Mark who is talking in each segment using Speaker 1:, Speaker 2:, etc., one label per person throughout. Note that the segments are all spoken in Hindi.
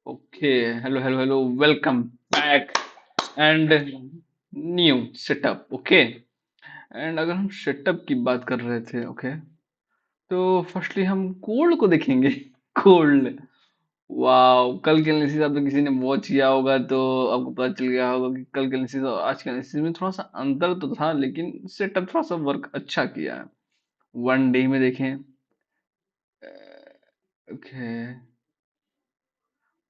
Speaker 1: Okay, hello, welcome back and new setup, okay? And अगर हम सेटअप की बात कर रहे थे, ओके, तो फर्स्टली हम कोल्ड को देखेंगे। कोल्ड, वाओ, कल के एनालिसिस आपने किसी ने वॉच किया होगा तो आपको पता चल गया होगा कि कल के एनालिसिस और आज के एनालिसिस में थोड़ा सा अंतर तो था, लेकिन सेटअप थोड़ा सा वर्क अच्छा किया है। वन डे में देखें, ओके,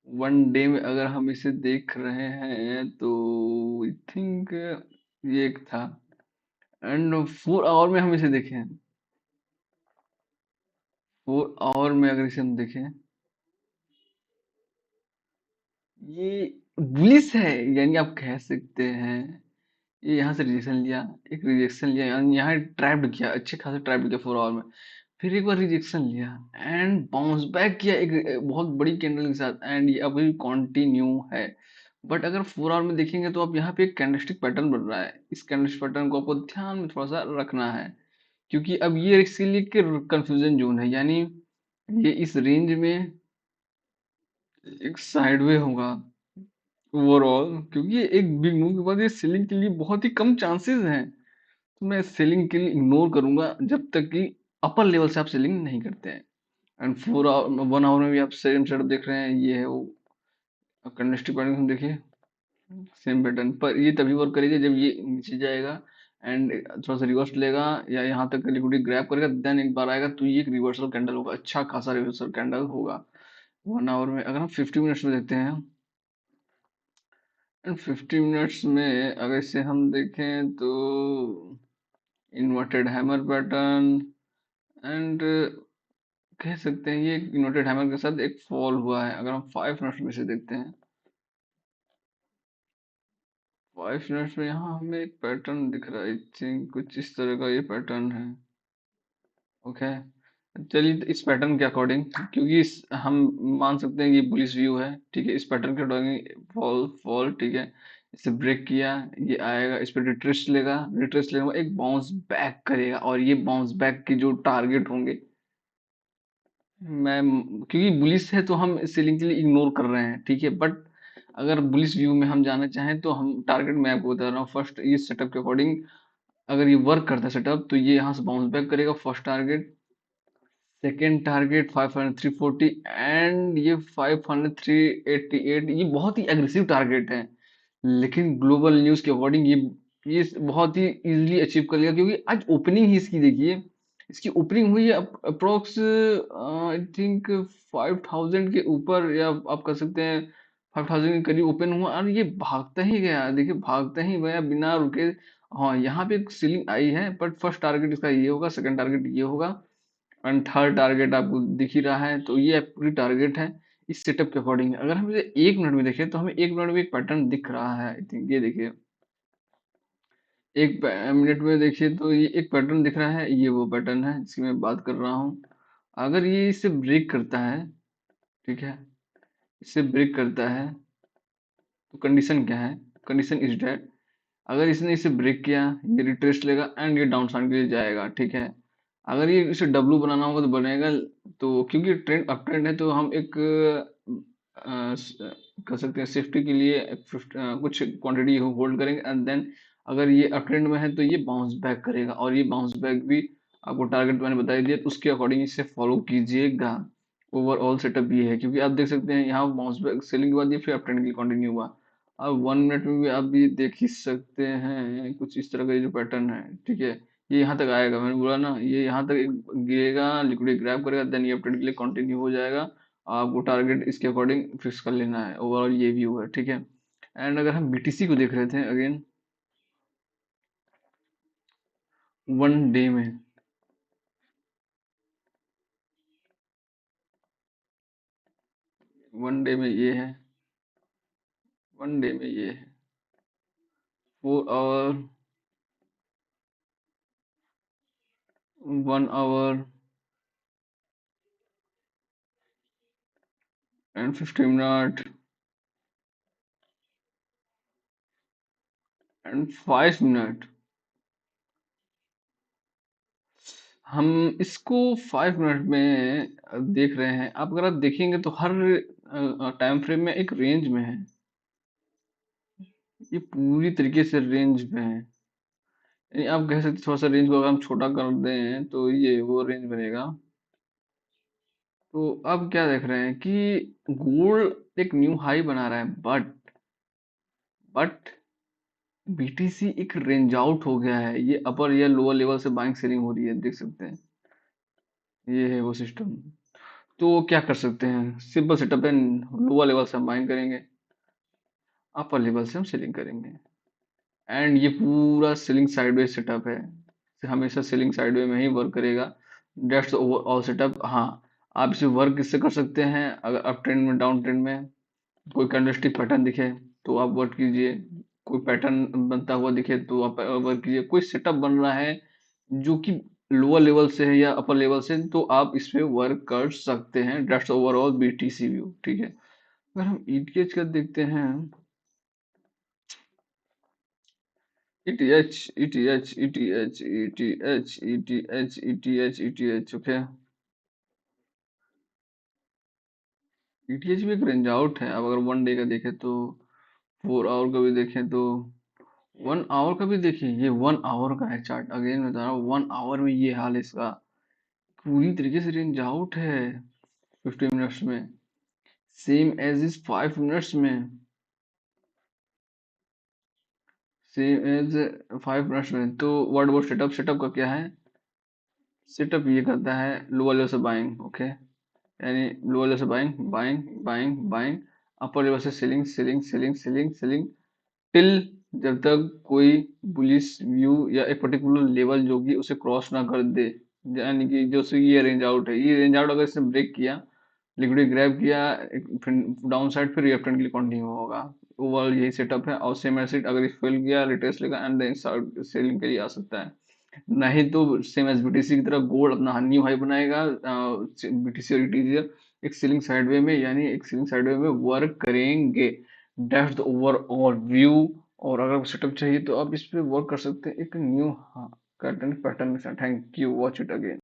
Speaker 1: वन डे में अगर हम इसे देख रहे हैं तो आई थिंक ये एक था। एंड 4 आवर में हम इसे देखें, 4 आवर में अगर इसे हम देखें, ये बुलिश है। यानी आप कह सकते हैं ये यहाँ से रिजेक्शन लिया, एक रिजेक्शन लिया, यानी यहाँ ट्रैप्ड किया, अच्छे खासे ट्रैप्ड किया 4 आवर में, फिर एक बार रिजेक्शन लिया एंड बाउंस बैक किया एक बहुत बड़ी कैंडल के साथ, एंड ये अभी कंटिन्यू है। बट अगर 4 आवर में देखेंगे तो आप यहाँ पे एक कैंडलस्टिक पैटर्न बन रहा है। इस कैंडलस्टिक पैटर्न को आपको ध्यान में थोड़ा सा रखना है, क्योंकि अब ये इसीलिए कि कंफ्यूजन जोन है। यानी ये इस रेंज में एक साइडवे होगा ओवरऑल, क्योंकि ये एक बिग मूव के बाद ये सेलिंग के लिए बहुत ही कम चांसेस हैं। तो मैं सेलिंग के लिए इग्नोर करूंगा जब तक कि अपर लेवल से आप सेलिंग नहीं करते हैं। एंड 4 आवर 1 आवर में भी आप सेम सेटअप देख रहे हैं, ये है वो कैंडलस्टिक पैटर्न हम देखिए, सेम पैटर्न पर ये तभी वर्क करेगा जब ये नीचे जाएगा एंड थोड़ा सा रिवर्स लेगा या यहाँ तक लिक्विडिटी ग्रैब करेगा, देन एक बार आएगा तो ये एक रिवर्सल कैंडल होगा, अच्छा खासा रिवर्सल कैंडल होगा 1 आवर में। अगर हम 50 मिनट्स में देखते हैं, एंड 50 मिनट्स में अगर इसे हम देखें तो इन्वर्टेड हैमर पैटर्न, एंड कह सकते हैं ये इन्वर्टेड हैमर के साथ एक फॉल हुआ है। अगर हम 5 मिनट्स में से देखते हैं, 5 मिनट्स में यहाँ हमें एक पैटर्न दिख रहा है, आई थिंक कुछ इस तरह का ये पैटर्न है। ओके, चलिए तो इस पैटर्न के अकॉर्डिंग, क्योंकि हम मान सकते हैं कि बुलिश व्यू है, ठीक है, इस पैटर्न के अकॉर्डिंग फॉल फॉल, ठीक है, इसे ब्रेक किया, ये आएगा, इस पर रिट्रेस लेगा, रिट्रेस लेगा, एक बाउंस बैक करेगा, और ये बाउंस बैक के जो टारगेट होंगे, मैं क्योंकि बुलिश है तो हम सेलिंग के लिए इग्नोर कर रहे हैं, ठीक है, बट अगर बुलिश व्यू में हम जाना चाहें तो हम टारगेट, मैं आपको बता रहा हूँ फर्स्ट, ये सेटअप के अकॉर्डिंग अगर ये वर्क करता है सेटअप तो ये यहाँ से बाउंस बैक करेगा, first target, second target 500 340, and ये 500 388, ये बहुत ही एग्रेसिव टारगेट है। लेकिन ग्लोबल न्यूज के अकॉर्डिंग ये बहुत ही इजीली अचीव कर लिया, क्योंकि आज ओपनिंग ही इसकी देखिए, इसकी ओपनिंग हुई है अप्रोक्स आई थिंक 5000 के ऊपर, या आप कह सकते हैं 5000 के करीब ओपन हुआ, और ये भागता ही गया, देखिए भागता ही गया बिना रुके। हाँ, यहाँ पे एक सीलिंग आई है, बट फर्स्ट टारगेट इसका ये होगा, सेकंड टारगेट ये होगा, एंड थर्ड टारगेट आपको दिख ही रहा है, तो ये पूरी टारगेट है इस सेटअप के अकॉर्डिंग। अगर हम इसे 1 मिनट में देखें तो हमें 1 मिनट में एक पैटर्न दिख रहा है, आई थिंक ये देखिए, मिनट में देखिए तो ये एक पैटर्न दिख रहा है, ये वो पैटर्न है जिसकी मैं बात कर रहा हूँ। अगर ये इसे ब्रेक करता है, ठीक है, इसे ब्रेक करता है तो कंडीशन क्या है, कंडीशन इज डेट, अगर इसने इसे ब्रेक किया, ये रिट्रेस लेगा एंड ये डाउन साइड के लिए जाएगा, ठीक है। अगर ये इसे डब्लू बनाना होगा तो बनेगा, तो क्योंकि ट्रेंड अप ट्रेंड है तो हम एक कर सकते हैं सेफ्टी के लिए कुछ क्वांटिटी होल्ड करेंगे, एंड देन अगर ये अप ट्रेंड में है तो ये बाउंस बैक करेगा, और ये बाउंस बैक भी आपको टारगेट मैंने बता ही दिया, तो उसके अकॉर्डिंग इसे फॉलो कीजिएगा। ओवरऑल सेटअप ये है, क्योंकि आप देख सकते हैं यहाँ बाउंस बैक सेलिंग के बाद ये फिर अप ट्रेंड के लिए कंटिन्यू हुआ। अब 1 मिनट में भी आप ये देख ही सकते हैं कुछ इस तरह का ये जो पैटर्न है, ठीक है, ये यहाँ तक आएगा, मैंने बोला ना, ये यहाँ तक गिरेगा, लिक्विडिटी ग्रैब करेगा, देन ये अपट्रेंड के लिए कंटिन्यू हो जाएगा। आपको टारगेट इसके अकॉर्डिंग फिक्स कर लेना है, ओवरऑल ये व्यू है, ठीक है। एंड अगर हम बीटीसी को देख रहे थे अगेन, वन डे में, वन डे में ये है, वन डे में ये है, 4 hour, 1 hour and 50 minute and 5 minute. हम इसको 5 मिनट में देख रहे हैं। आप अगर आप देखेंगे तो हर टाइम फ्रेम में एक रेंज में है, ये पूरी तरीके से रेंज में है। यानी आप कह सकते थोड़ा सा रेंज को अगर हम छोटा कर दें तो ये वो रेंज बनेगा। तो अब क्या देख रहे हैं कि गोल्ड एक न्यू हाई बना रहा है, बट बीटीसी एक रेंज आउट हो गया है, ये अपर या लोअर लेवल से बाइंग सेलिंग हो रही है, देख सकते हैं। ये है वो सिस्टम। तो क्या कर सकते हैं, सिंपल सेटअप है, लोअर लेवल से हम बाइंग करेंगे, अपर लेवल से हम सेलिंग करेंगे। एंड ये पूरा सेलिंग साइडवेज सेटअप है, हमेशा सेलिंग साइडवे में ही वर्क करेगा। That's overall setup. हाँ, आप इसे वर्क किससे कर सकते हैं, अगर अप ट्रेंड में, डाउन ट्रेंड में कोई कैंडलस्टिक पैटर्न दिखे तो आप वर्क कीजिए, कोई पैटर्न बनता हुआ दिखे तो आप वर्क कीजिए, कोई सेटअप बन रहा है जो कि लोअर लेवल से है या अपर लेवल से, तो आप इस पे वर्क कर सकते हैं। दैट्स ओवरऑल बीटीसी व्यू, ठीक है। अगर हम ईटीएच का देखते हैं, ETH, ETH, ETH, ETH, ETH, ETH, ETH, okay. ETH भी एक रेंज आउट है। अब अगर 1 डे का देखें तो, 4 आवर का भी देखें तो, 1 आवर का भी देखिए, ये 1 आवर का है चार्ट। अगेन बता रहा हूँ, 1 आवर में ये हाल है इसका, पूरी तरीके से रेंज आउट है। 50 मिनट्स में सेम एज इज 5 मिनट्स में, सेम एज 5 मिनट्स में। तो व्हाट अबाउट सेटअप, सेटअप का क्या है, सेटअप ये करता है लोअर लेवल से बाइंग, ओके। यानी लोअर लेवल से buying, buying, buying, buying, upper level से selling, selling, selling, selling, selling, till जब तक कोई बुलिश व्यू या एक पर्टिकुलर लेवल जो कि उसे क्रॉस ना कर दे। यानी कि जो से ये रेंज आउट है, ये रेंज आउट अगर इसने ब्रेक किया, लिक्विड ग्रैब किया, डाउन साइड, फिर रिएक्टेंट के लिए कंटिन्यू होगा। ओवरऑल यही सेटअप है। और सेम एसिड अगर फेल किया, रिटेस्ट लेगा एंड देन सेलिंग के लिए आ सकता है। नहीं तो सेम एज बीटीसी की तरह गोल्ड अपना न्यू हाई बनाएगा, बीटीसी और ईटीसी एक सीलिंग साइडवे में, यानी एक सीलिंग साइडवे में वर्क करेंगे। That's the overall view. और अगर सेटअप चाहिए तो आप इस पे वर्क कर सकते हैं एक न्यू पैटर्न पैटर्न के साथ। Thank you, watch it again.